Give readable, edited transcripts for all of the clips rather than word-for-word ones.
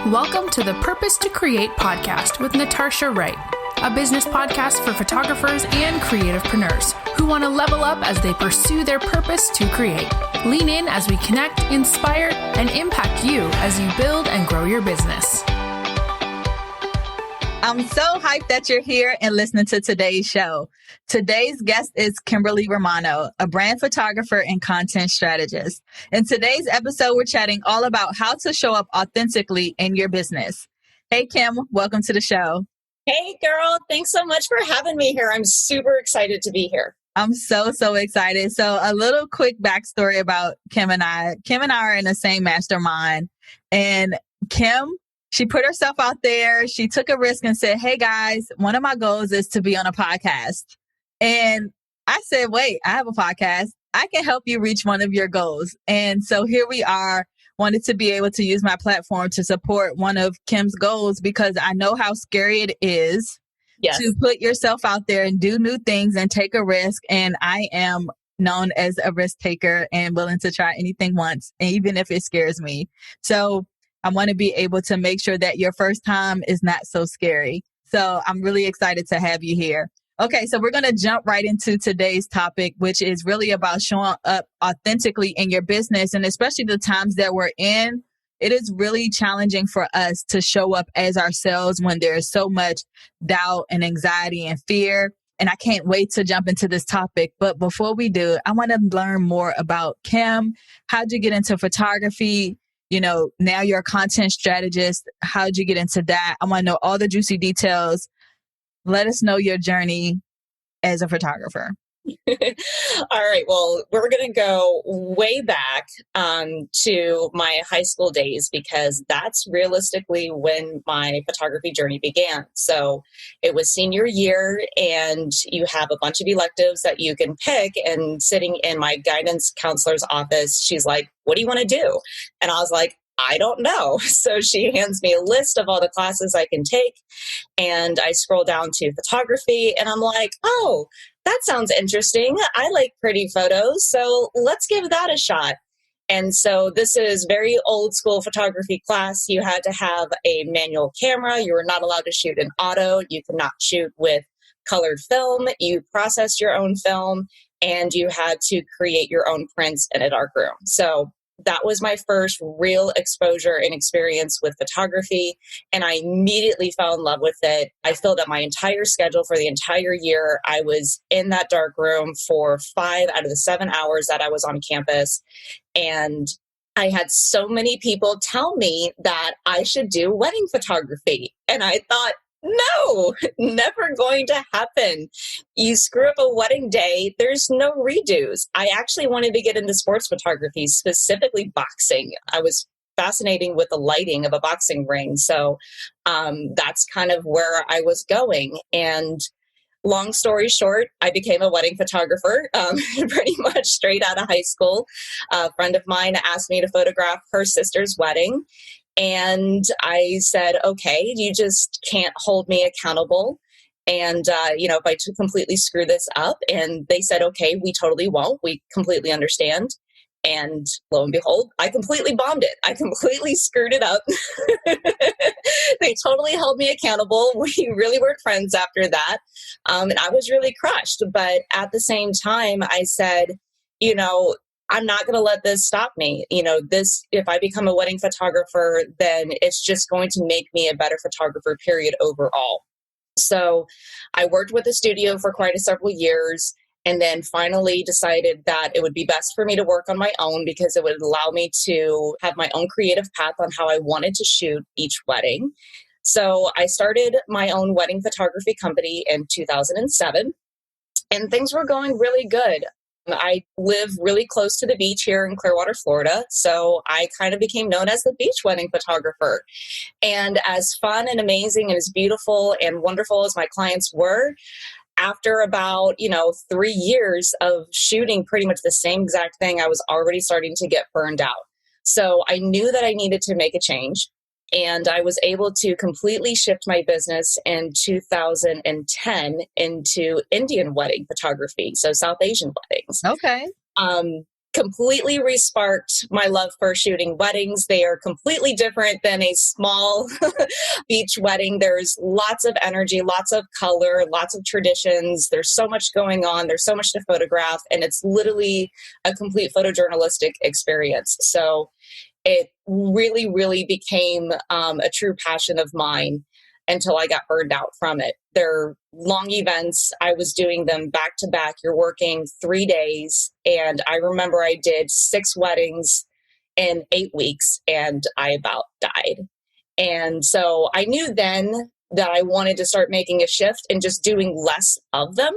Welcome to the Purpose to Create podcast with Natasha Wright, a business podcast for photographers and creativepreneurs who want to level up as they pursue their purpose to create. Lean in as we connect, inspire, and impact you as you build and grow your business. I'm so hyped that you're here and listening to today's show. Today's guest is Kimberly Romano, a brand photographer and content strategist. In today's episode, we're chatting all about how to show up authentically in your business. Hey, Kim, welcome to the show. Hey, girl. Thanks so much for having me here. I'm super excited to be here. I'm so excited. So a little quick backstory about Kim and I. Kim and I are in the same mastermind, and Kim, she put herself out there. She took a risk and said, hey guys, one of my goals is to be on a podcast. And I said, wait, I have a podcast. I can help you reach one of your goals. And so here we are, wanted to be able to use my platform to support one of Kim's goals because I know how scary it is to put yourself out there and do new things and take a risk. And I am known as a risk taker and willing to try anything once, even if it scares me. So I want to be able to make sure that your first time is not so scary. So I'm really excited to have you here. Okay, so we're going to jump right into today's topic, which is really about showing up authentically in your business. And especially the times that we're in, it is really challenging for us to show up as ourselves when there is so much doubt and anxiety and fear. And I can't wait to jump into this topic. But before we do, I want to learn more about Kim. How'd you get into photography? You know, now you're a content strategist. How'd you get into that? I want to know all the juicy details. Let us know your journey as a photographer. All right. Well, we're going to go way back to my high school days because that's realistically when my photography journey began. So it was senior year and you have a bunch of electives that you can pick. And sitting in my guidance counselor's office, she's like, what do you want to do? And I was like, I don't know. So she hands me a list of all the classes I can take. And I scroll down to photography and I'm like, oh, that sounds interesting. I like pretty photos. So let's give that a shot. And so this is very old school photography class. You had to have a manual camera. You were not allowed to shoot in auto. You could not shoot with colored film. You processed your own film and you had to create your own prints in a darkroom. So that was my first real exposure and experience with photography. And I immediately fell in love with it. I filled up my entire schedule for the entire year. I was in that dark room for 5 out of the 7 hours that I was on campus. And I had so many people tell me that I should do wedding photography. And I thought, no, never going to happen. You screw up a wedding day, there's no redos. I actually wanted to get into sports photography, specifically boxing. I was fascinating with the lighting of a boxing ring. So that's kind of where I was going. And long story short, I became a wedding photographer pretty much straight out of high school. A friend of mine asked me to photograph her sister's wedding. And I said, okay, you just can't hold me accountable. And, if I completely screw this up, and they said, okay, we totally won't. We completely understand. And lo and behold, I completely bombed it. I completely screwed it up. They totally held me accountable. We really weren't friends after that. And I was really crushed. But at the same time, I said, I'm not going to let this stop me. If I become a wedding photographer, then it's just going to make me a better photographer, period, overall. So I worked with the studio for quite several years and then finally decided that it would be best for me to work on my own because it would allow me to have my own creative path on how I wanted to shoot each wedding. So I started my own wedding photography company in 2007 and things were going really good. I live really close to the beach here in Clearwater, Florida. So I kind of became known as the beach wedding photographer. And as fun and amazing and as beautiful and wonderful as my clients were, after about, 3 years of shooting pretty much the same exact thing, I was already starting to get burned out. So I knew that I needed to make a change. And I was able to completely shift my business in 2010 into Indian wedding photography, so South Asian weddings. Okay. completely resparked my love for shooting weddings. They are completely different than a small beach wedding. There's lots of energy, lots of color, lots of traditions. There's so much going on. There's so much to photograph, and it's literally a complete photojournalistic experience. So it really, really became a true passion of mine until I got burned out from it. They're long events. I was doing them back to back. You're working 3 days. And I remember I did 6 weddings in 8 weeks and I about died. And so I knew then that I wanted to start making a shift and just doing less of them.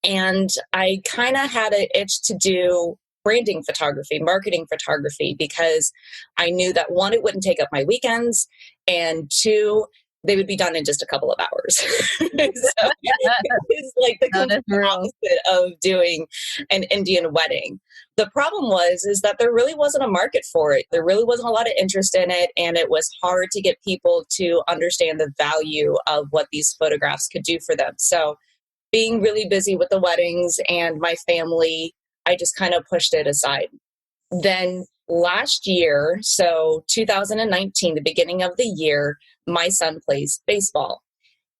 And I kind of had an itch to do branding photography, marketing photography, because I knew that 1, it wouldn't take up my weekends, and 2, they would be done in just a couple of hours. So it's like the complete opposite of doing an Indian wedding. The problem is that there really wasn't a market for it. There really wasn't a lot of interest in it. And it was hard to get people to understand the value of what these photographs could do for them. So being really busy with the weddings and my family, I just kind of pushed it aside. Then last year, so 2019, the beginning of the year, my son plays baseball.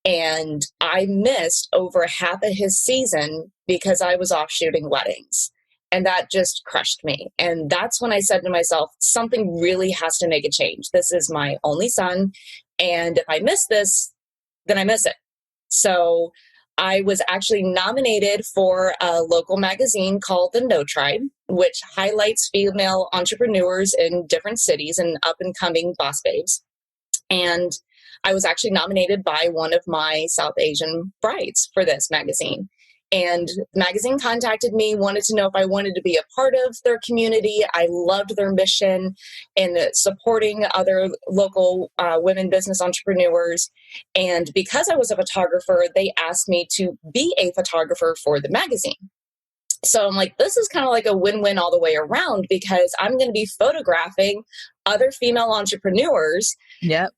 And I missed over half of his season because I was off shooting weddings. And that just crushed me. And that's when I said to myself, something really has to make a change. This is my only son. And if I miss this, then I miss it. So I was actually nominated for a local magazine called The No Tribe, which highlights female entrepreneurs in different cities and up and coming boss babes. And I was actually nominated by one of my South Asian brides for this magazine. And the magazine contacted me, wanted to know if I wanted to be a part of their community. I loved their mission in supporting other local women business entrepreneurs. And because I was a photographer, they asked me to be a photographer for the magazine. So I'm like, this is kind of like a win-win all the way around, because I'm going to be photographing other female entrepreneurs that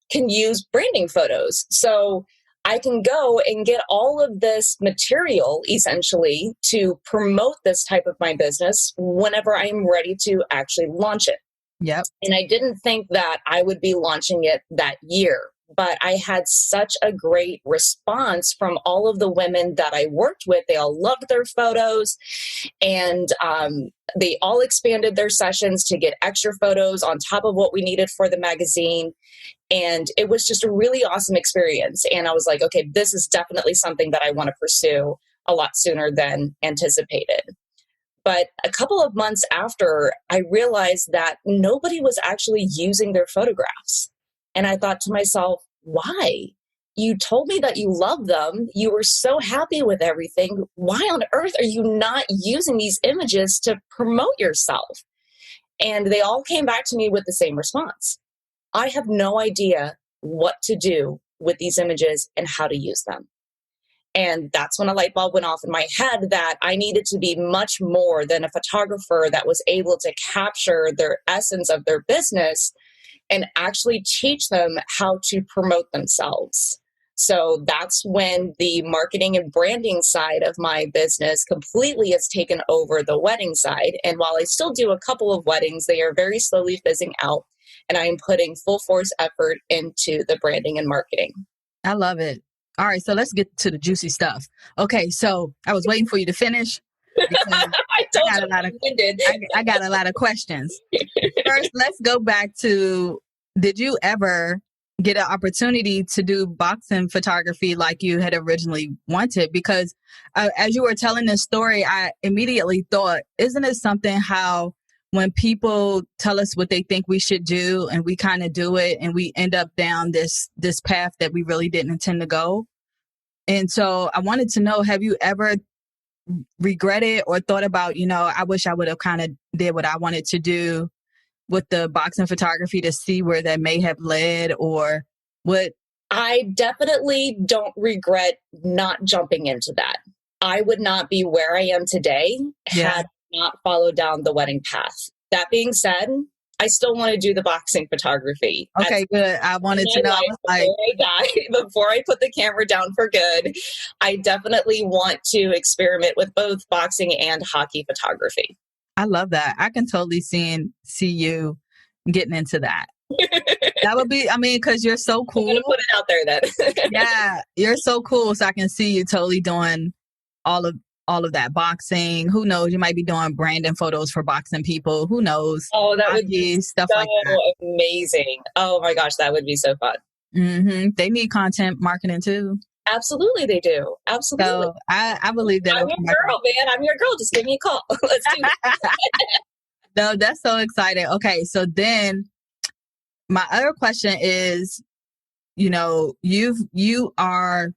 can use branding photos. So I can go and get all of this material essentially to promote this type of my business whenever I'm ready to actually launch it. Yep. And I didn't think that I would be launching it that year, but I had such a great response from all of the women that I worked with. They all loved their photos, and they all expanded their sessions to get extra photos on top of what we needed for the magazine. And it was just a really awesome experience. And I was like, okay, this is definitely something that I want to pursue a lot sooner than anticipated. But a couple of months after, I realized that nobody was actually using their photographs. And I thought to myself, why? You told me that you love them. You were so happy with everything. Why on earth are you not using these images to promote yourself? And they all came back to me with the same response. I have no idea what to do with these images and how to use them. And that's when a light bulb went off in my head that I needed to be much more than a photographer that was able to capture their essence of their business and actually teach them how to promote themselves. So that's when the marketing and branding side of my business completely has taken over the wedding side. And while I still do a couple of weddings, they are very slowly fizzing out. And I am putting full force effort into the branding and marketing. I love it. All right, so let's get to the juicy stuff. Okay, so I was waiting for you to finish. I got a lot of questions. First, let's go back to, did you ever get an opportunity to do boxing photography like you had originally wanted? Because as you were telling this story, I immediately thought, isn't it something how when people tell us what they think we should do and we kind of do it and we end up down this path that we really didn't intend to go? And so I wanted to know, have you ever regretted or thought about, I wish I would have kind of did what I wanted to do with the boxing photography to see where that may have led, or what? I definitely don't regret not jumping into that. I would not be where I am today had I not followed down the wedding path. That being said, I still want to do the boxing photography. Okay, good. I wanted to know. Before I put the camera down for good, I definitely want to experiment with both boxing and hockey photography. I love that. I can totally see you getting into that. That would be, I mean, because you're so cool. I'm gonna put it out there then. Yeah, you're so cool. So I can see you totally doing all of that boxing. Who knows? You might be doing branding photos for boxing people. Who knows? Oh, that would be stuff so like that. amazing. Oh my gosh, that would be so fun. They need content marketing too. Absolutely, they do. Absolutely. So I believe that. I'm your girl, man. I'm your girl. Just give me a call. Let's do it. No, that's so exciting. Okay, so then my other question is, you are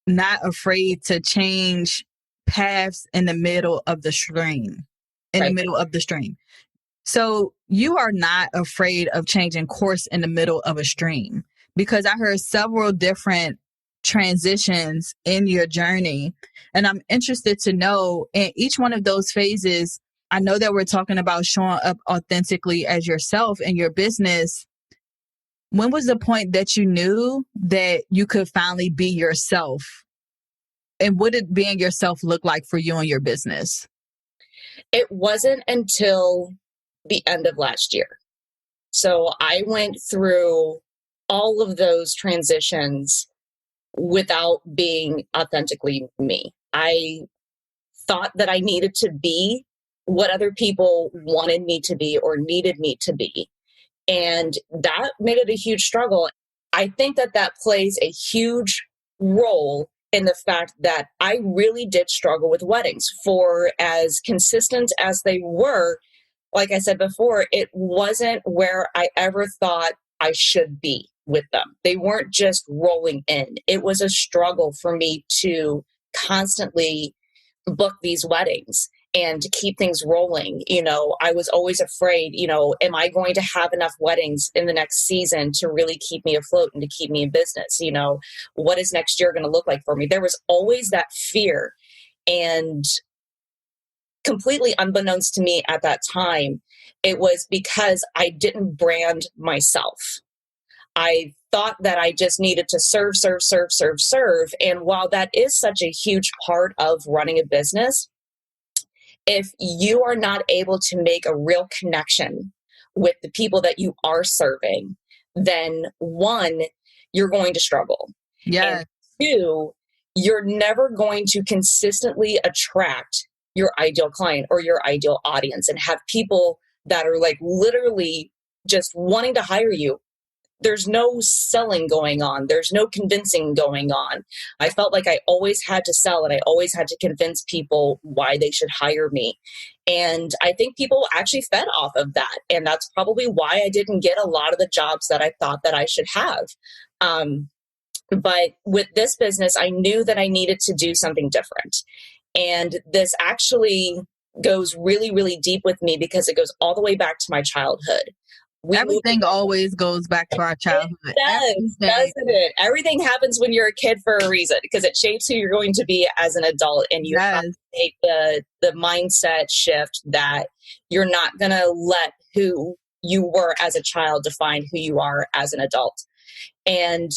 not afraid to change paths in the middle of the stream. Right. The middle of the stream. So you are not afraid of changing course in the middle of a stream, because I heard several different transitions in your journey. And I'm interested to know, in each one of those phases, I know that we're talking about showing up authentically as yourself in your business. When was the point that you knew that you could finally be yourself? And what did being yourself look like for you and your business? It wasn't until the end of last year. So I went through all of those transitions without being authentically me. I thought that I needed to be what other people wanted me to be or needed me to be. And that made it a huge struggle. I think that plays a huge role in the fact that I really did struggle with weddings. For as consistent as they were, like I said before, it wasn't where I ever thought I should be with them. They weren't just rolling in. It was a struggle for me to constantly book these weddings and to keep things rolling. I was always afraid, am I going to have enough weddings in the next season to really keep me afloat and to keep me in business? What is next year going to look like for me? There was always that fear. And completely unbeknownst to me at that time, it was because I didn't brand myself. I thought that I just needed to serve. And while that is such a huge part of running a business, if you are not able to make a real connection with the people that you are serving, then one, you're going to struggle. Yeah. And two, you're never going to consistently attract your ideal client or your ideal audience and have people that are like literally just wanting to hire you. There's no selling going on. There's no convincing going on. I felt like I always had to sell and I always had to convince people why they should hire me. And I think people actually fed off of that. And that's probably why I didn't get a lot of the jobs that I thought that I should have. But with this business, I knew that I needed to do something different. And this actually goes really, really deep with me because it goes all the way back to my childhood. Everything always goes back to our childhood. It does, doesn't it? Everything happens when you're a kid for a reason because it shapes who you're going to be as an adult. And you have to take the mindset shift that you're not going to let who you were as a child define who you are as an adult. And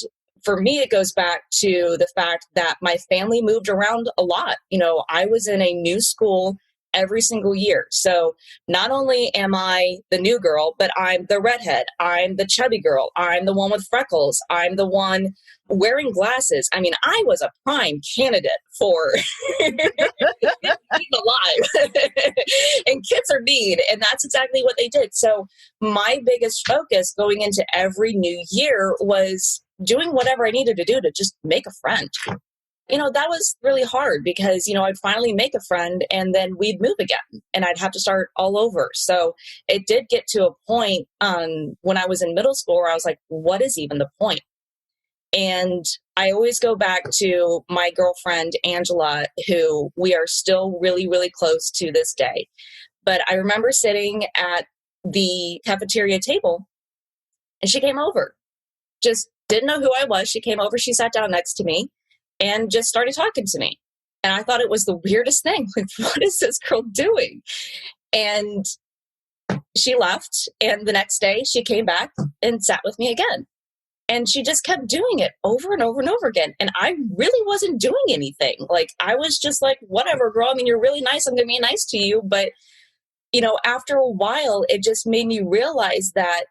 for me, it goes back to the fact that my family moved around a lot. I was in a new school every single year. So not only am I the new girl, but I'm the redhead. I'm the chubby girl. I'm the one with freckles. I'm the one wearing glasses. I mean, I was a prime candidate for being alive. And kids are mean. And that's exactly what they did. So my biggest focus going into every new year was doing whatever I needed to do to just make a friend. That was really hard because, I'd finally make a friend and then we'd move again and I'd have to start all over. So it did get to a point when I was in middle school where I was like, what is even the point? And I always go back to my girlfriend, Angela, who we are still really, really close to this day. But I remember sitting at the cafeteria table and she came over, just didn't know who I was. She came over, she sat down next to me and just started talking to me. And I thought it was the weirdest thing. Like, what is this girl doing? And she left. And the next day she came back and sat with me again. And she just kept doing it over and over and over again. And I really wasn't doing anything. Like, I was just like, whatever, girl. I mean, you're really nice. I'm going to be nice to you. But after a while, it just made me realize that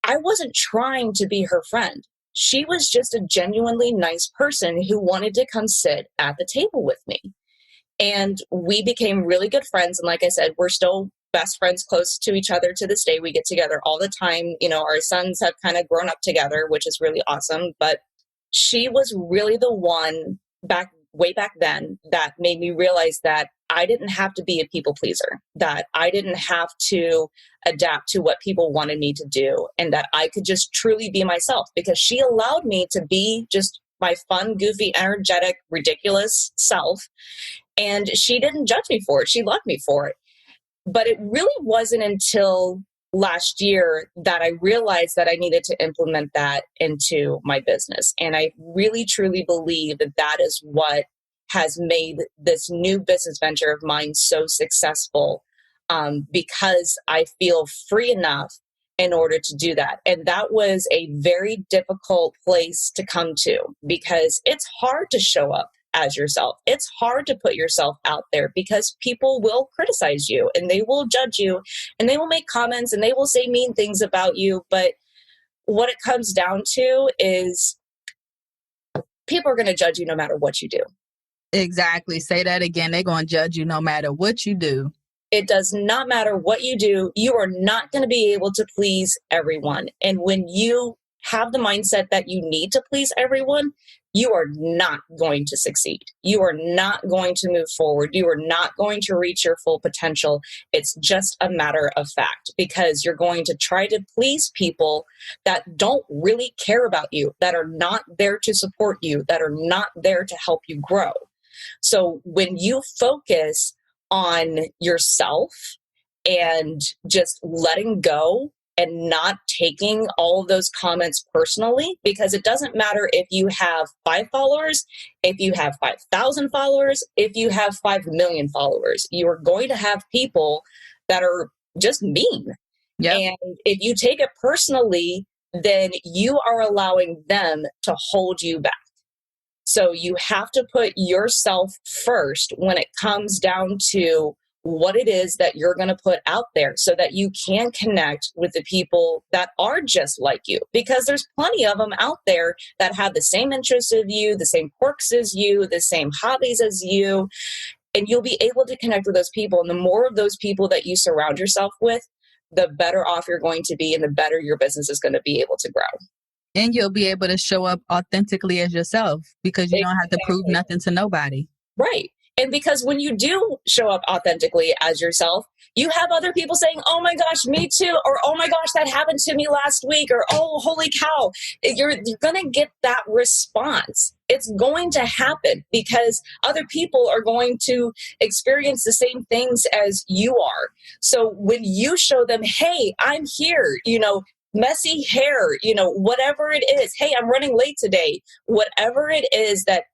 I wasn't trying to be her friend. She was just a genuinely nice person who wanted to come sit at the table with me. And we became really good friends. And like I said, we're still best friends, close to each other to this day. We get together all the time. Our sons have kind of grown up together, which is really awesome. But she was really the one way back then that made me realize that I didn't have to be a people pleaser, that I didn't have to adapt to what people wanted me to do, and that I could just truly be myself, because she allowed me to be just my fun, goofy, energetic, ridiculous self. And she didn't judge me for it. She loved me for it. But it really wasn't until last year that I realized that I needed to implement that into my business. And I really, truly believe that that is what has made this new business venture of mine so successful, because I feel free enough in order to do that. And that was a very difficult place to come to, because it's hard to show up as yourself. It's hard to put yourself out there, because people will criticize you and they will judge you and they will make comments and they will say mean things about you. But what it comes down to is people are going to judge you no matter what you do. Exactly. Say that again. They're going to judge you no matter what you do. It does not matter what you do. You are not going to be able to please everyone. And when you have the mindset that you need to please everyone, you are not going to succeed. You are not going to move forward. You are not going to reach your full potential. It's just a matter of fact, because you're going to try to please people that don't really care about you, that are not there to support you, that are not there to help you grow. So when you focus on yourself and just letting go and not taking all of those comments personally, because it doesn't matter if you have 5 followers, if you have 5,000 followers, if you have 5 million followers, you are going to have people that are just mean. Yep. And if you take it personally, then you are allowing them to hold you back. So you have to put yourself first when it comes down to what it is that you're going to put out there, so that you can connect with the people that are just like you, because there's plenty of them out there that have the same interests as you, the same quirks as you, the same hobbies as you, and you'll be able to connect with those people. And the more of those people that you surround yourself with, the better off you're going to be, and the better your business is going to be able to grow. And you'll be able to show up authentically as yourself, because you don't have to prove nothing to nobody. Right. And because when you do show up authentically as yourself, you have other people saying, oh my gosh, me too. Or, oh my gosh, that happened to me last week. Or, oh, holy cow. You're going to get that response. It's going to happen, because other people are going to experience the same things as you are. So when you show them, hey, I'm here, messy hair, whatever it is. Hey, I'm running late today. Whatever it is that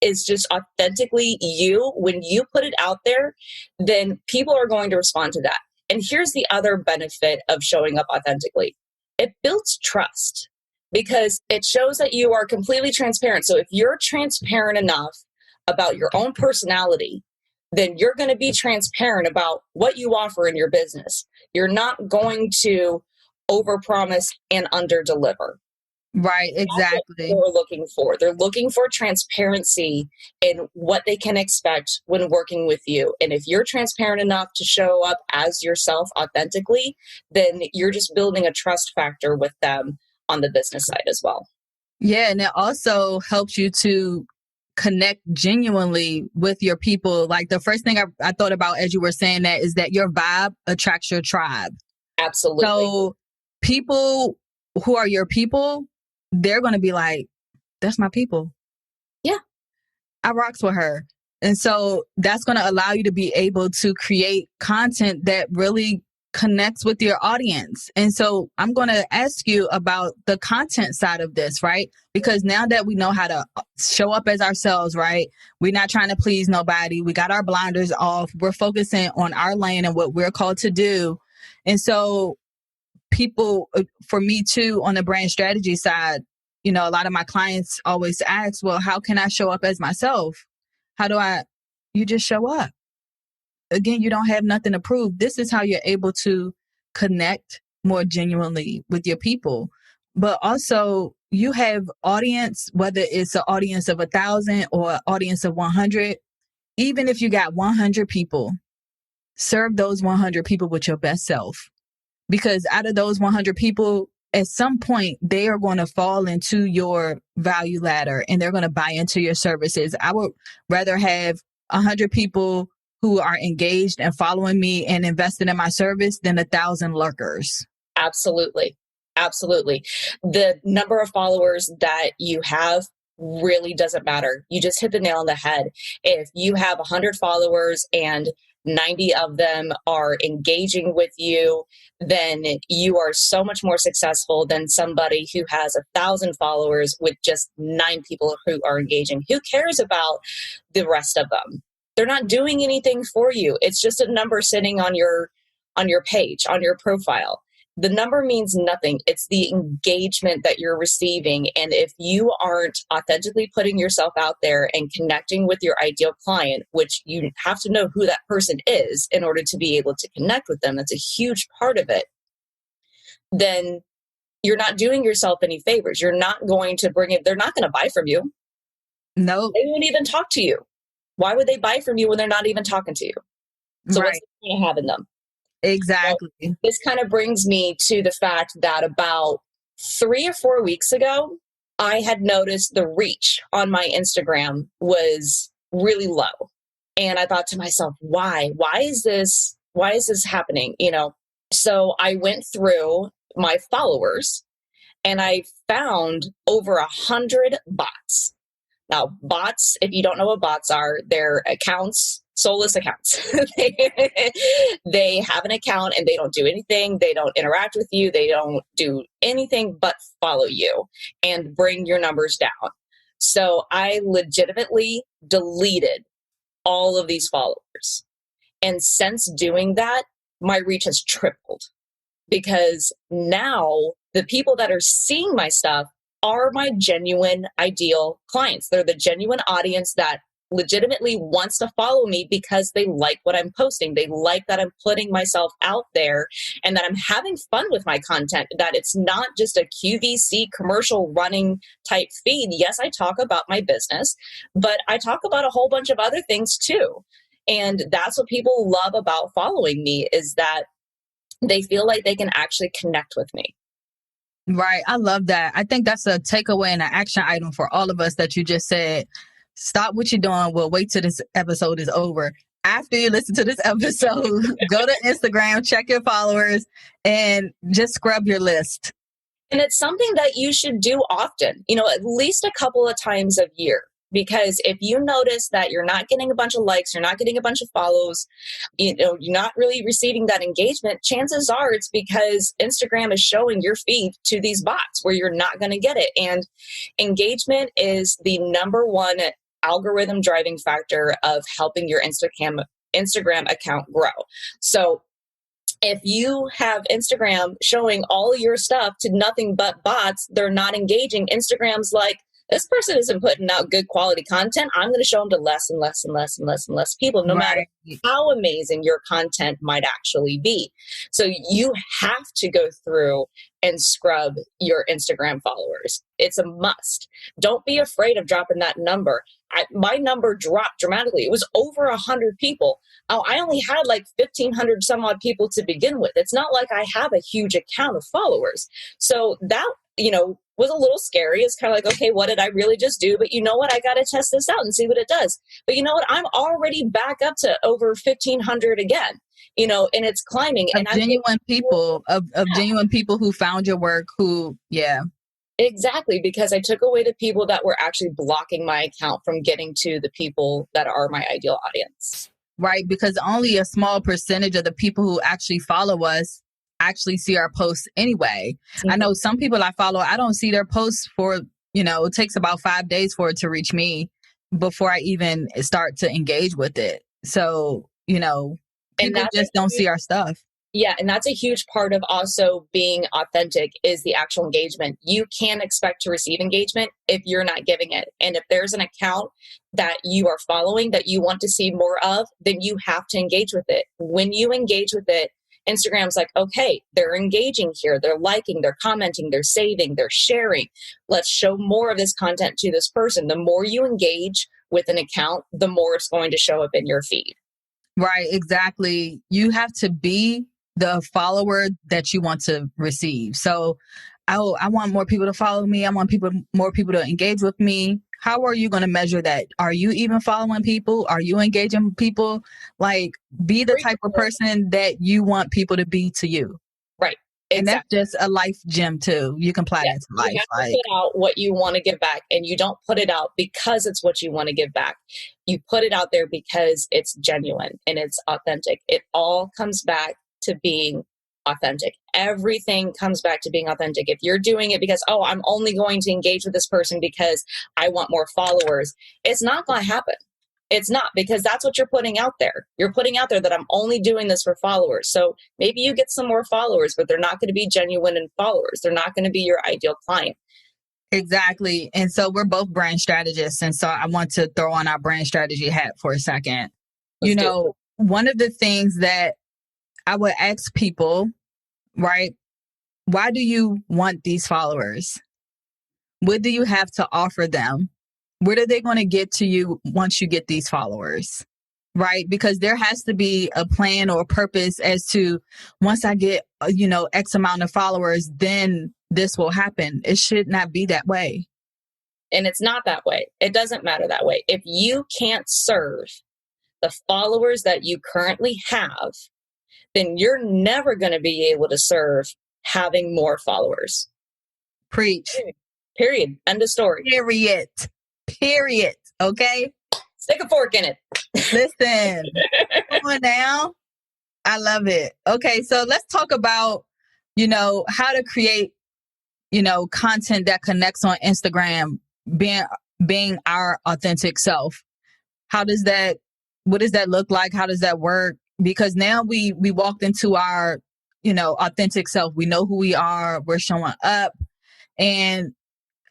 is just authentically you, when you put it out there, then people are going to respond to that. And here's the other benefit of showing up authentically. It builds trust, because it shows that you are completely transparent. So if you're transparent enough about your own personality, then you're going to be transparent about what you offer in your business. You're not going to overpromise and underdeliver. Right, exactly. That's what they're looking for. They're looking for transparency in what they can expect when working with you. And if you're transparent enough to show up as yourself authentically, then you're just building a trust factor with them on the business side as well. Yeah, and it also helps you to connect genuinely with your people. Like, the first thing I thought about as you were saying that is that your vibe attracts your tribe. Absolutely. So people who are your people, they're going to be like, that's my people. Yeah. I rocks with her. And so that's going to allow you to be able to create content that really connects with your audience. And so I'm going to ask you about the content side of this, right? Because now that we know how to show up as ourselves, right? We're not trying to please nobody. We got our blinders off. We're focusing on our lane and what we're called to do. And so people, for me too, on the brand strategy side, a lot of my clients always ask, well, how can I show up as myself? You just show up. again, you don't have nothing to prove. This is how you're able to connect more genuinely with your people. But also you have audience, whether it's an audience of 1,000 or an audience of 100, even if you got 100 people, serve those 100 people with your best self. Because out of those 100 people, at some point, they are going to fall into your value ladder and they're going to buy into your services. I would rather have 100 people who are engaged and following me and invested in my service than 1,000 lurkers. Absolutely. Absolutely. The number of followers that you have really doesn't matter. You just hit the nail on the head. If you have 100 followers and 90 of them are engaging with you, then you are so much more successful than somebody who has 1,000 followers with just 9 people who are engaging. Who cares about the rest of them? They're not doing anything for you. It's just a number sitting on your page, on your profile. The number means nothing. It's the engagement that you're receiving. And if you aren't authentically putting yourself out there and connecting with your ideal client, which you have to know who that person is in order to be able to connect with them, that's a huge part of it, then you're not doing yourself any favors. You're not going to bring it. They're not going to buy from you. No. They won't even talk to you. Why would they buy from you when they're not even talking to you? So Right. what's the point of having them? Exactly. So this kind of brings me to the fact that about 3 or 4 weeks ago, I had noticed the reach on my Instagram was really low. And I thought to myself, why? Why is this happening? So I went through my followers and I found over 100 bots. Now, bots, if you don't know what bots are, they're accounts, soulless accounts. They have an account and they don't do anything. They don't interact with you. They don't do anything but follow you and bring your numbers down. So I legitimately deleted all of these followers. And since doing that, my reach has tripled because now the people that are seeing my stuff are my genuine ideal clients. They're the genuine audience that legitimately wants to follow me because they like what I'm posting. They like that I'm putting myself out there and that I'm having fun with my content, that it's not just a QVC commercial running type feed. Yes, I talk about my business, but I talk about a whole bunch of other things too. And that's what people love about following me, is that they feel like they can actually connect with me. Right. I love that. I think that's a takeaway and an action item for all of us that you just said. Stop what you're doing. We'll wait till this episode is over. After you listen to this episode, go to Instagram, check your followers, and just scrub your list. And it's something that you should do often, at least a couple of times a year. Because if you notice that you're not getting a bunch of likes, you're not getting a bunch of follows, you're not really receiving that engagement, chances are it's because Instagram is showing your feed to these bots where you're not going to get it. And engagement is the number one algorithm driving factor of helping your Instagram account grow. So if you have Instagram showing all your stuff to nothing but bots, they're not engaging. Instagram's like, this person isn't putting out good quality content. I'm going to show them to less and less and less and less and less people, no matter how amazing your content might actually be. So you have to go through and scrub your Instagram followers. It's a must. Don't be afraid of dropping that number. My number dropped dramatically. It was over 100 people. I only had like 1,500 some odd people to begin with. It's not like I have a huge account of followers. So that, was a little scary. It's kind of like, okay, what did I really just do? But you know what? I got to test this out and see what it does. But you know what? I'm already back up to over 1,500 again, and it's climbing. Of genuine people, of genuine people who found your work, Exactly, because I took away the people that were actually blocking my account from getting to the people that are my ideal audience. Right, because only a small percentage of the people who actually follow us actually see our posts anyway. Mm-hmm. I know some people I follow, I don't see their posts for, it takes about 5 days for it to reach me before I even start to engage with it. So, people just don't see our stuff. Yeah, and that's a huge part of also being authentic is the actual engagement. You can expect to receive engagement if you're not giving it. And if there's an account that you are following that you want to see more of, then you have to engage with it. When you engage with it, Instagram's like, okay, they're engaging here. They're liking, they're commenting, they're saving, they're sharing. Let's show more of this content to this person. The more you engage with an account, the more it's going to show up in your feed. Right, exactly. You have to be the follower that you want to receive. So I want more people to follow me. I want more people to engage with me. How are you going to measure that? Are you even following people? Are you engaging people? Like, be the type of person that you want people to be to you. Right. Exactly. And that's just a life gem too. You can apply that to life. You have to put out what you want to give back, and you don't put it out because it's what you want to give back. You put it out there because it's genuine and it's authentic. It all comes back to being authentic. Everything comes back to being authentic. If you're doing it because, oh, I'm only going to engage with this person because I want more followers, it's not going to happen. It's not, because that's what you're putting out there. You're putting out there that I'm only doing this for followers. So maybe you get some more followers, but they're not going to be genuine and followers. They're not going to be your ideal client. Exactly. And so we're both brand strategists. And so I want to throw on our brand strategy hat for a second. One of the things that I would ask people, right? Why do you want these followers? What do you have to offer them? Where are they going to get to you once you get these followers, right? Because there has to be a plan or a purpose as to once I get, X amount of followers, then this will happen. It should not be that way. And it's not that way. It doesn't matter that way. If you can't serve the followers that you currently have, then you're never going to be able to serve having more followers. Preach. Period. End of story. Period. Okay? Stick a fork in it. Listen. Come on now. I love it. Okay, so let's talk about, how to create, content that connects on Instagram, being our authentic self. What does that look like? How does that work? Because now we walked into our, authentic self. We know who we are. We're showing up, and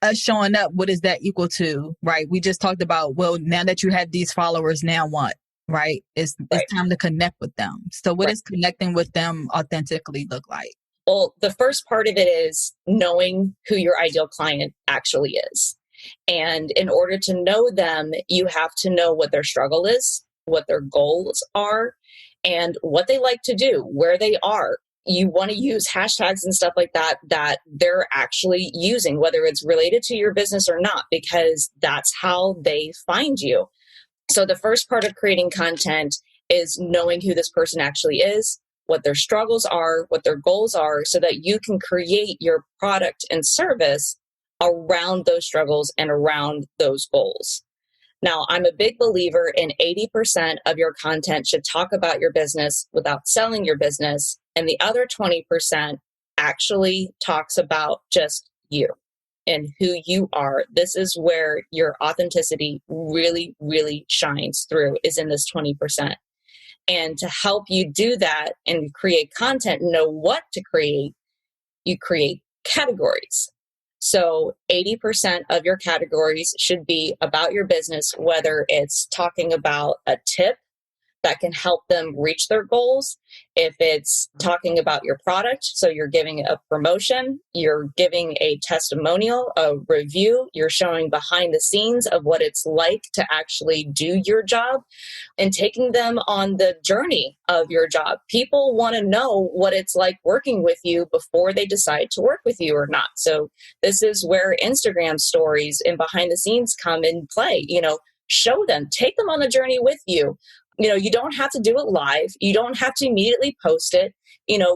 us showing up, what is that equal to, right? We just talked about, well, now that you have these followers, now what, right? It's time to connect with them. So what does connecting with them authentically look like? Well, the first part of it is knowing who your ideal client actually is. And in order to know them, you have to know what their struggle is, what their goals are, and what they like to do, where they are. You want to use hashtags and stuff like that they're actually using, whether it's related to your business or not, because that's how they find you. So the first part of creating content is knowing who this person actually is, what their struggles are, what their goals are, so that you can create your product and service around those struggles and around those goals. Now, I'm a big believer in 80% of your content should talk about your business without selling your business. And the other 20% actually talks about just you and who you are. This is where your authenticity really, really shines through, is in this 20%. And to help you do that and create content, know what to create, you create categories. So 80% of your categories should be about your business, whether it's talking about a tip that can help them reach their goals. If it's talking about your product, so you're giving a promotion, you're giving a testimonial, a review, you're showing behind the scenes of what it's like to actually do your job and taking them on the journey of your job. People want to know what it's like working with you before they decide to work with you or not. So this is where Instagram stories and behind the scenes come in play. Show them, take them on the journey with you. You don't have to do it live. You don't have to immediately post it.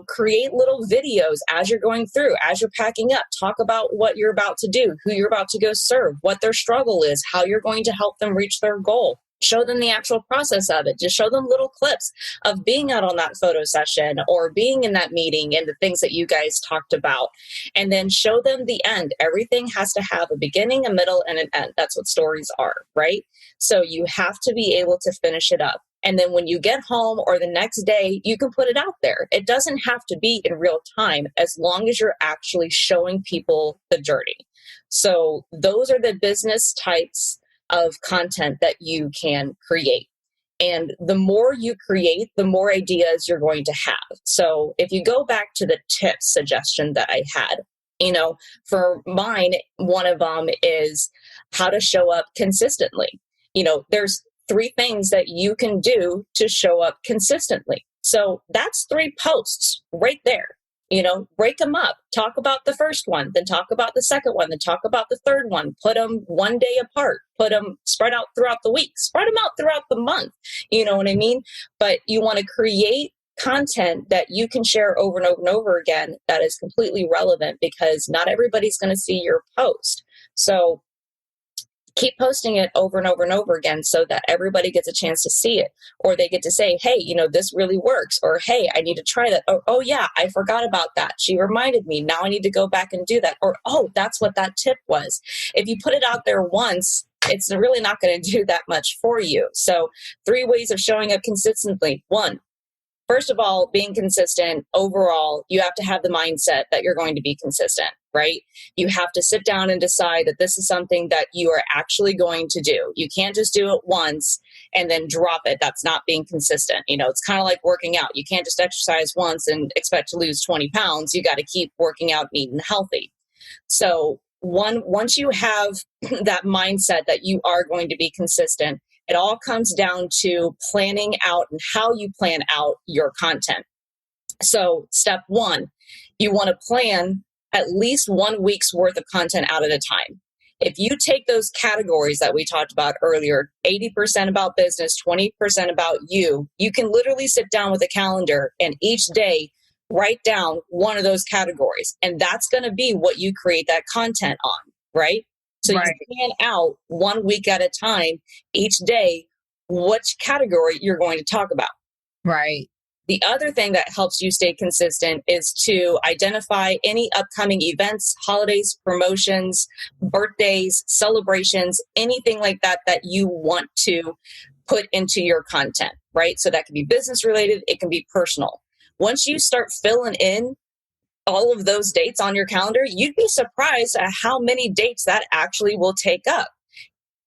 Create little videos as you're going through, as you're packing up. Talk about what you're about to do, who you're about to go serve, what their struggle is, how you're going to help them reach their goal. Show them the actual process of it. Just show them little clips of being out on that photo session or being in that meeting and the things that you guys talked about. And then show them the end. Everything has to have a beginning, a middle, and an end. That's what stories are, right? So you have to be able to finish it up. And then when you get home or the next day, you can put it out there. It doesn't have to be in real time as long as you're actually showing people the journey. So those are the business types of content that you can create. And the more you create, the more ideas you're going to have. So if you go back to the tips suggestion that I had, for mine, one of them is how to show up consistently. There's 3 things that you can do to show up consistently. So that's 3 posts right there. Break them up. Talk about the first one, then talk about the second one, then talk about the third one. Put them one day apart. Put them spread out throughout the week. Spread them out throughout the month. You know what I mean? But you want to create content that you can share over and over and over again that is completely relevant, because not everybody's going to see your post. So keep posting it over and over and over again so that everybody gets a chance to see it, or they get to say, hey, this really works, or hey, I need to try that. Oh yeah, I forgot about that. She reminded me. Now I need to go back and do that. Or, oh, that's what that tip was. If you put it out there once, it's really not going to do that much for you. So 3 ways of showing up consistently. 1, first of all, being consistent overall, you have to have the mindset that you're going to be consistent, right? You have to sit down and decide that this is something that you are actually going to do. You can't just do it once and then drop it. That's not being consistent. It's kind of like working out. You can't just exercise once and expect to lose 20 pounds. You got to keep working out and eating healthy. So once you have that mindset that you are going to be consistent, it all comes down to planning out and how you plan out your content. So step 1, you want to plan at least 1 week's worth of content out at a time. If you take those categories that we talked about earlier, 80% about business, 20% about you can literally sit down with a calendar and each day write down one of those categories. And that's going to be what you create that content on, right? So Right. you plan out 1 week at a time, each day, which category you're going to talk about. Right. The other thing that helps you stay consistent is to identify any upcoming events, holidays, promotions, birthdays, celebrations, anything like that that you want to put into your content, right? So that can be business related, it can be personal. Once you start filling in all of those dates on your calendar, you'd be surprised at how many dates that actually will take up.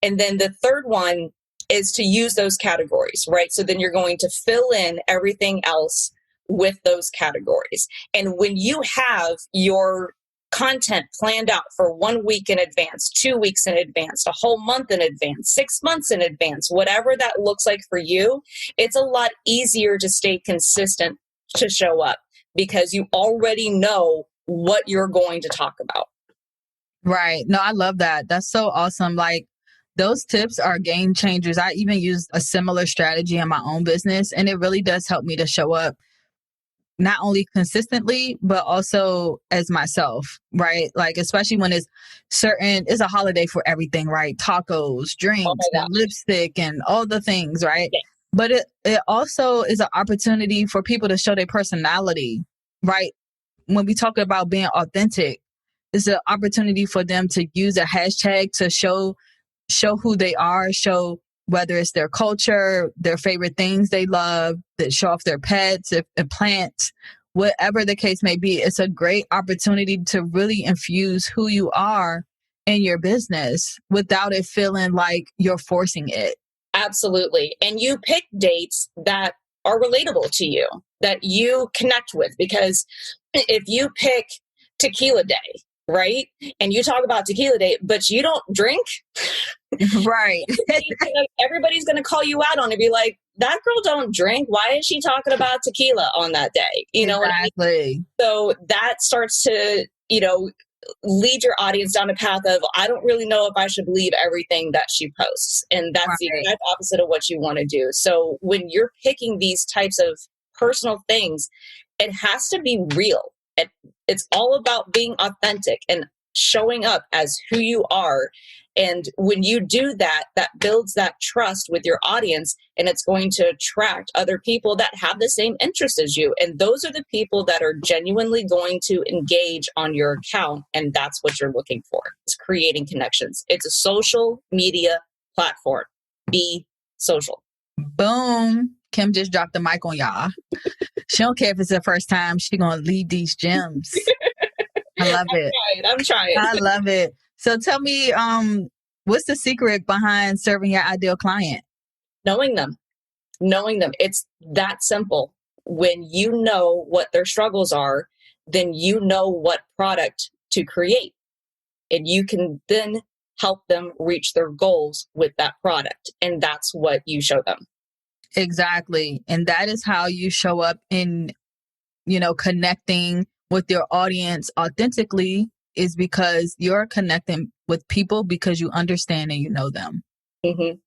And then the third one is to use those categories, right? So then you're going to fill in everything else with those categories. And when you have your content planned out for 1 week in advance, 2 weeks in advance, a whole month in advance, 6 months in advance, whatever that looks like for you, it's a lot easier to stay consistent to show up because you already know what you're going to talk about. Right. No, I love that. That's so awesome. Like, those tips are game changers. I even used a similar strategy in my own business, and it really does help me to show up not only consistently, but also as myself, right? Like, especially when it's a holiday for everything, right? Tacos, drinks, and lipstick, and all the things, right? Yeah. But it also is an opportunity for people to show their personality, right? When we talk about being authentic, it's an opportunity for them to use a hashtag to show who they are, show whether it's their culture, their favorite things they love, that show off their pets, plants, whatever the case may be. It's a great opportunity to really infuse who you are in your business without it feeling like you're forcing it. Absolutely. And you pick dates that are relatable to you, that you connect with, because if you pick Tequila Day, right? And you talk about Tequila Day, but you don't drink. Right. Everybody's going to call you out on it, be like, that girl don't drink. Why is she talking about tequila on that day? You know what I mean? So that starts to, lead your audience down a path of, I don't really know if I should believe everything that she posts. And that's the exact opposite of what you want to do. So when you're picking these types of personal things, it has to be real. It's all about being authentic and showing up as who you are. And when you do that, that builds that trust with your audience, and it's going to attract other people that have the same interest as you. And those are the people that are genuinely going to engage on your account. And that's what you're looking for. It's creating connections. It's a social media platform. Be social. Boom. Kim just dropped the mic on y'all. She don't care if it's the first time. She gonna leave these gems. I love it. I'm trying. I love it. So tell me, what's the secret behind serving your ideal client? Knowing them. It's that simple. When you know what their struggles are, then you know what product to create. And you can then help them reach their goals with that product. And that's what you show them. Exactly. And that is how you show up in, connecting with your audience authentically, is because you're connecting with people because you understand and you know them. Mm-hmm.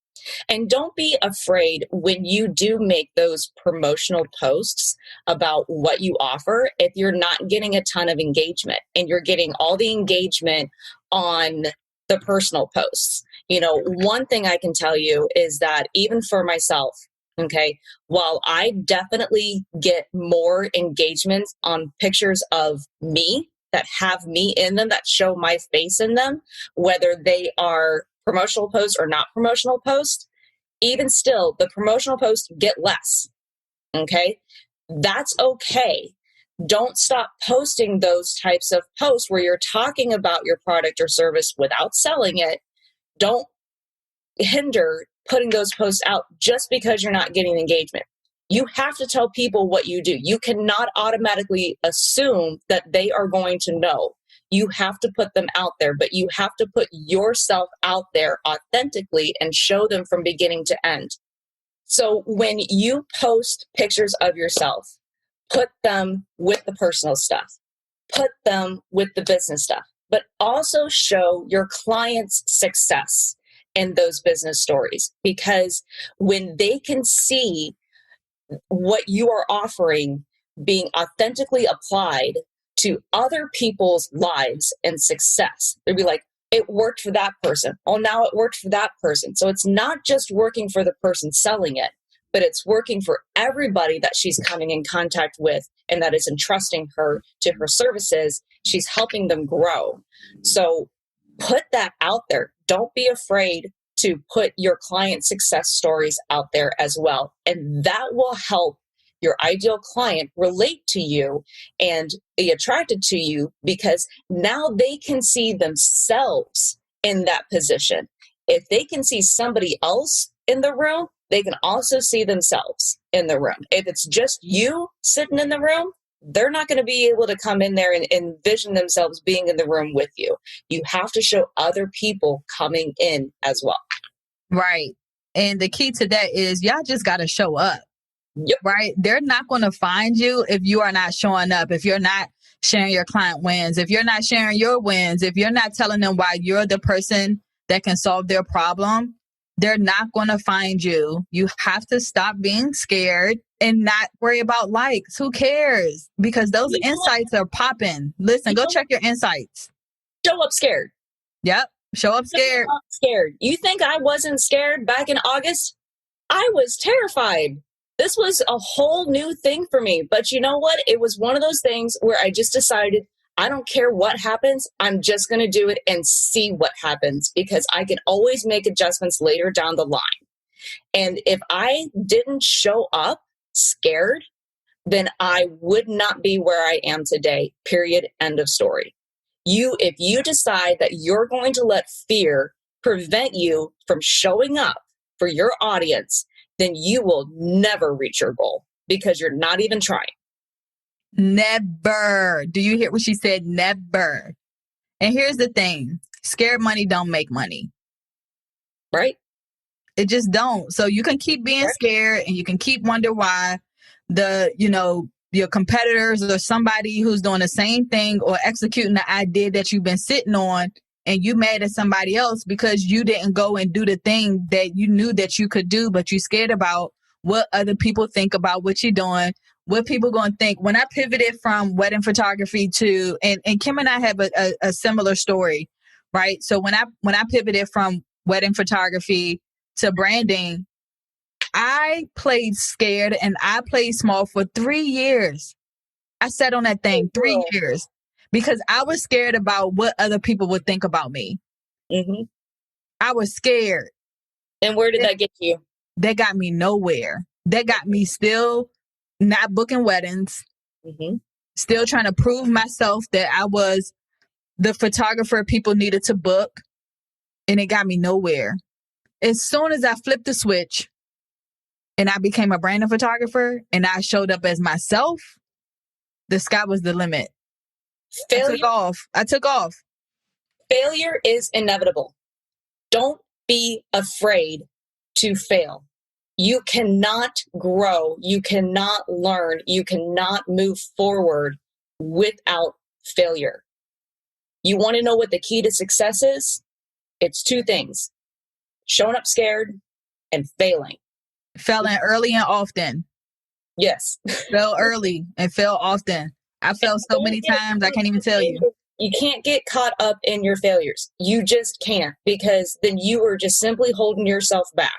And don't be afraid when you do make those promotional posts about what you offer, if you're not getting a ton of engagement and you're getting all the engagement on the personal posts. One thing I can tell you is that even for myself, okay, while I definitely get more engagement on pictures of me that have me in them, that show my face in them, whether they are promotional posts or not promotional posts, even still, the promotional posts get less. Okay. That's okay. Don't stop posting those types of posts where you're talking about your product or service without selling it. Don't hinder putting those posts out just because you're not getting engagement. You have to tell people what you do. You cannot automatically assume that they are going to know. You have to put them out there, but you have to put yourself out there authentically and show them from beginning to end. So when you post pictures of yourself, put them with the personal stuff, put them with the business stuff, but also show your clients' success in those business stories. Because when they can see what you are offering being authentically applied to other people's lives and success, they'd be like, it worked for that person. Oh, now it worked for that person. So it's not just working for the person selling it, but it's working for everybody that she's coming in contact with and that is entrusting her to her services. She's helping them grow. So put that out there. Don't be afraid to put your client success stories out there as well. And that will help your ideal client relate to you and be attracted to you, because now they can see themselves in that position. If they can see somebody else in the room, they can also see themselves in the room. If it's just you sitting in the room, they're not going to be able to come in there and envision themselves being in the room with you. You have to show other people coming in as well. Right. And the key to that is y'all just got to show up. Yep. Right. They're not going to find you if you are not showing up, if you're not sharing your client wins, if you're not sharing your wins, if you're not telling them why you're the person that can solve their problem. They're not going to find you. You have to stop being scared and not worry about likes. Who cares? Because those insights are popping. Listen, go check your insights. Show up scared. Yep. Show up scared. Show up scared. You think I wasn't scared back in August? I was terrified. This was a whole new thing for me. But you know what? It was one of those things where I just decided, I don't care what happens. I'm just going to do it and see what happens, because I can always make adjustments later down the line. And if I didn't show up scared, then I would not be where I am today, period, end of story. If you decide that you're going to let fear prevent you from showing up for your audience, then you will never reach your goal, because you're not even trying. Never. Do you hear what she said? Never. And here's the thing. Scared money don't make money. Right? It just don't. So you can keep being scared and you can keep wonder why your competitors or somebody who's doing the same thing or executing the idea that you've been sitting on, and you mad at somebody else because you didn't go and do the thing that you knew that you could do, but you scared about what other people think about what you're doing, what people going to think. When I pivoted from wedding photography to, and Kim and I have a similar story, right? So when I pivoted from wedding photography to branding, I played scared and I played small for 3 years. I sat on that thing 3 years because I was scared about what other people would think about me. Mm-hmm. I was scared. And where did that get you? that got me nowhere. That got me still not booking weddings, still trying to prove myself that I was the photographer people needed to book, and it got me nowhere. As soon as I flipped the switch and I became a branding photographer and I showed up as myself, the sky was the limit. I took off. Failure is inevitable. Don't be afraid to fail. You cannot grow. You cannot learn. You cannot move forward without failure. You want to know what the key to success is? It's two things: showing up scared and failing. Failing early and often. Yes. Fail early and fail often. I failed so many times, I can't even tell you. You can't get caught up in your failures. You just can't, because then you are just simply holding yourself back.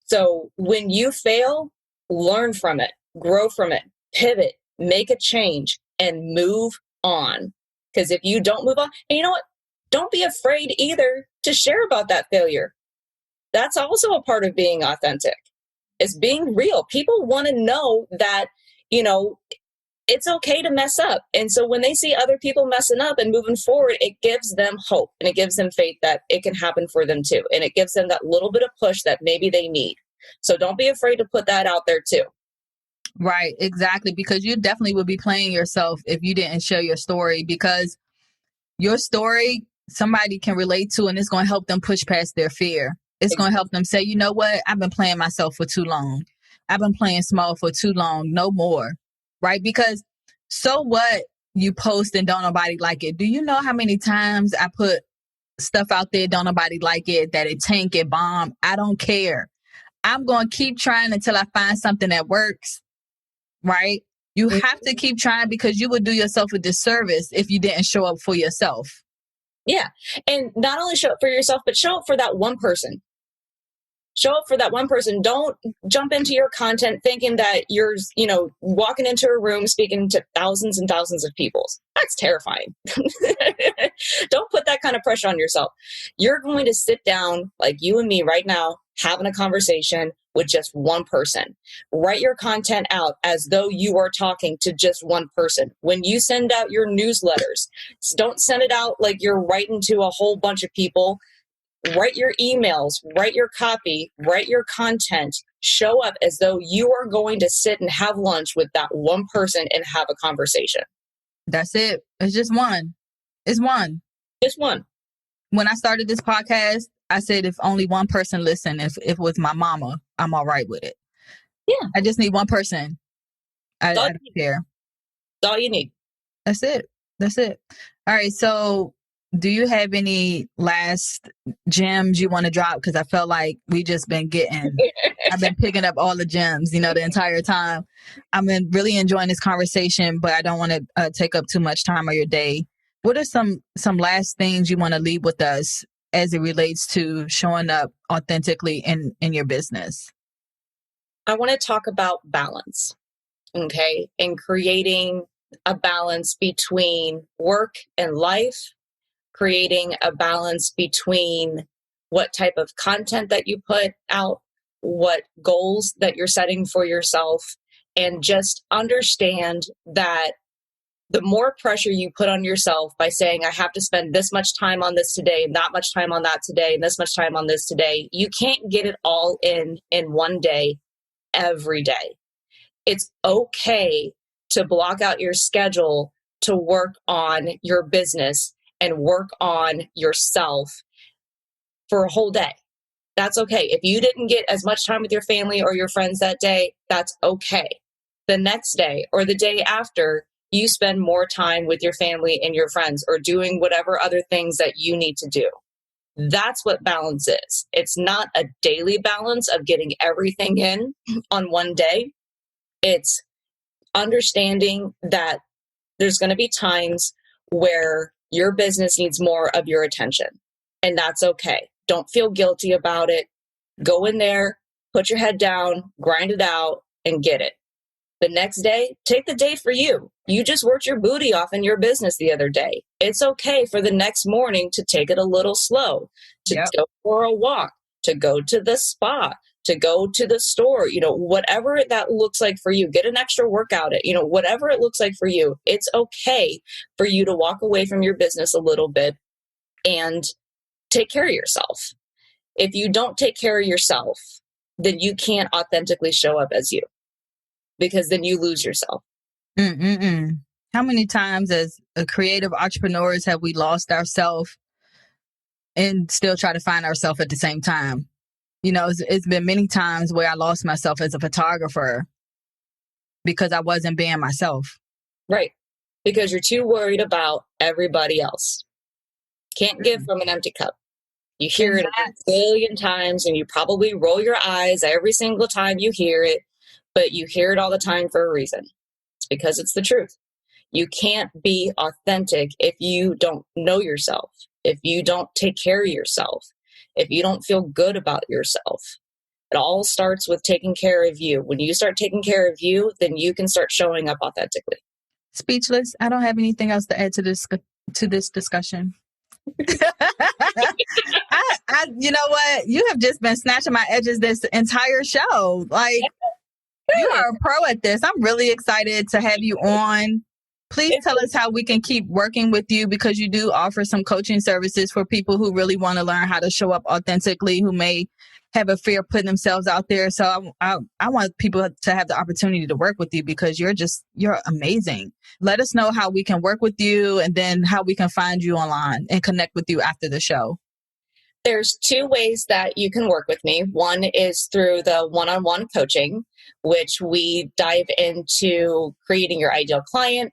So when you fail, learn from it, grow from it, pivot, make a change, and move on. Because if you don't move on, and you know what? Don't be afraid either to share about that failure. That's also a part of being authentic. It's being real. People want to know that, it's okay to mess up. And so when they see other people messing up and moving forward, it gives them hope and it gives them faith that it can happen for them too. And it gives them that little bit of push that maybe they need. So don't be afraid to put that out there too. Right, exactly. Because you definitely would be playing yourself if you didn't share your story, because your story, somebody can relate to, and it's going to help them push past their fear. It's going to help them say, you know what? I've been playing myself for too long. I've been playing small for too long. No more. Right? Because so what you post and don't nobody like it. Do you know how many times I put stuff out there, don't nobody like it, that it tank, it bomb? I don't care. I'm going to keep trying until I find something that works. Right? You have to keep trying, because you would do yourself a disservice if you didn't show up for yourself. Yeah. And not only show up for yourself, but show up for that one person. Show up for that one person. Don't jump into your content thinking that you're, walking into a room speaking to thousands and thousands of people. That's terrifying. Don't put that kind of pressure on yourself. You're going to sit down like you and me right now, having a conversation with just one person. Write your content out as though you are talking to just one person. When you send out your newsletters, don't send it out like you're writing to a whole bunch of people. Write your emails, write your copy, write your content, show up as though you are going to sit and have lunch with that one person and have a conversation. That's it. It's just one. It's one. Just one. When I started this podcast, I said if only one person listened, if it was my mama, I'm all right with it. Yeah. I just need one person. I don't care. That's all you need. That's it. All right. So do you have any last gems you want to drop? Because I felt like we just been I've been picking up all the gems, the entire time. I've been really enjoying this conversation, but I don't want to take up too much time of your day. What are some last things you want to leave with us as it relates to showing up authentically in your business? I want to talk about balance, okay? And creating a balance between work and life, creating a balance between what type of content that you put out, what goals that you're setting for yourself, and just understand that the more pressure you put on yourself by saying, I have to spend this much time on this today, not much time on that today, and this much time on this today, you can't get it all in one day, every day. It's okay to block out your schedule to work on your business and work on yourself for a whole day. That's okay. If you didn't get as much time with your family or your friends that day, that's okay. The next day or the day after, you spend more time with your family and your friends or doing whatever other things that you need to do. That's what balance is. It's not a daily balance of getting everything in on one day. It's understanding that there's going to be times where your business needs more of your attention, and that's okay. Don't feel guilty about it. Go in there, put your head down, grind it out, and get it. The next day, take the day for you. You just worked your booty off in your business the other day. It's okay for the next morning to take it a little slow, to go for a walk, to go to the spa, to go to the store, whatever that looks like for you, get an extra workout, whatever it looks like for you, it's okay for you to walk away from your business a little bit and take care of yourself. If you don't take care of yourself, then you can't authentically show up as you, because then you lose yourself. How many times as creative entrepreneurs have we lost ourselves and still try to find ourselves at the same time? It's been many times where I lost myself as a photographer because I wasn't being myself. Right. Because you're too worried about everybody else. Can't give from an empty cup. You hear it a billion times and you probably roll your eyes every single time you hear it, but you hear it all the time for a reason. It's because it's the truth. You can't be authentic if you don't know yourself, if you don't take care of yourself, if you don't feel good about yourself. It all starts with taking care of you. When you start taking care of you, then you can start showing up authentically. Speechless. I don't have anything else to add to this discussion. You know what? You have just been snatching my edges this entire show. Like, you are a pro at this. I'm really excited to have you on. Please tell us how we can keep working with you, because you do offer some coaching services for people who really want to learn how to show up authentically, who may have a fear of putting themselves out there. So I want people to have the opportunity to work with you, because you're amazing. Let us know how we can work with you, and then how we can find you online and connect with you after the show. There's two ways that you can work with me. One is through the one-on-one coaching, which we dive into creating your ideal client,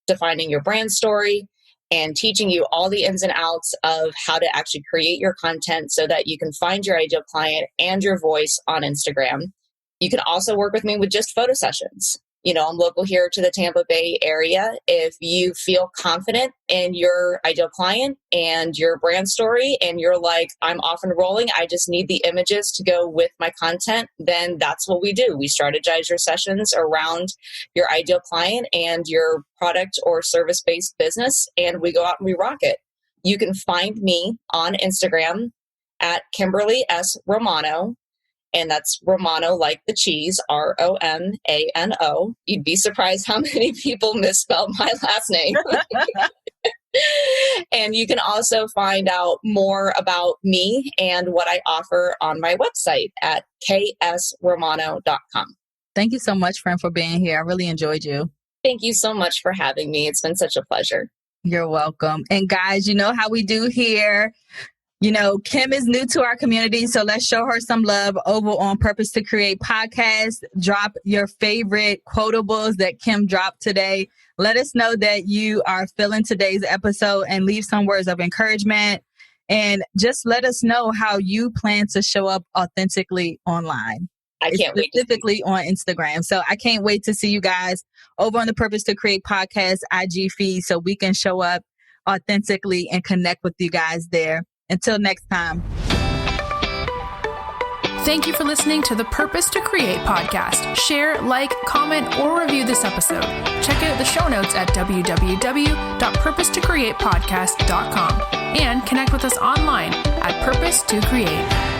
defining your brand story, and teaching you all the ins and outs of how to actually create your content so that you can find your ideal client and your voice on Instagram. You can also work with me with just photo sessions. I'm local here to the Tampa Bay area. If you feel confident in your ideal client and your brand story, and you're like, I'm off and rolling, I just need the images to go with my content, then that's what we do. We strategize your sessions around your ideal client and your product or service-based business, and we go out and we rock it. You can find me on Instagram at Kimberly S. Romano. And that's Romano like the cheese, Romano. You'd be surprised how many people misspelled my last name. And you can also find out more about me and what I offer on my website at ksromano.com. Thank you so much, friend, for being here. I really enjoyed you. Thank you so much for having me. It's been such a pleasure. You're welcome. And guys, you know how we do here. Kim is new to our community, so let's show her some love over on Purpose to Create podcast. Drop your favorite quotables that Kim dropped today. Let us know that you are feeling today's episode, and leave some words of encouragement. And just let us know how you plan to show up authentically online. I can't wait. Specifically on Instagram. So I can't wait to see you guys over on the Purpose to Create podcast IG feed, so we can show up authentically and connect with you guys there. Until next time. Thank you for listening to the Purpose to Create podcast. Share, like, comment, or review this episode. Check out the show notes at www.purposetocreatepodcast.com and connect with us online at Purpose to Create.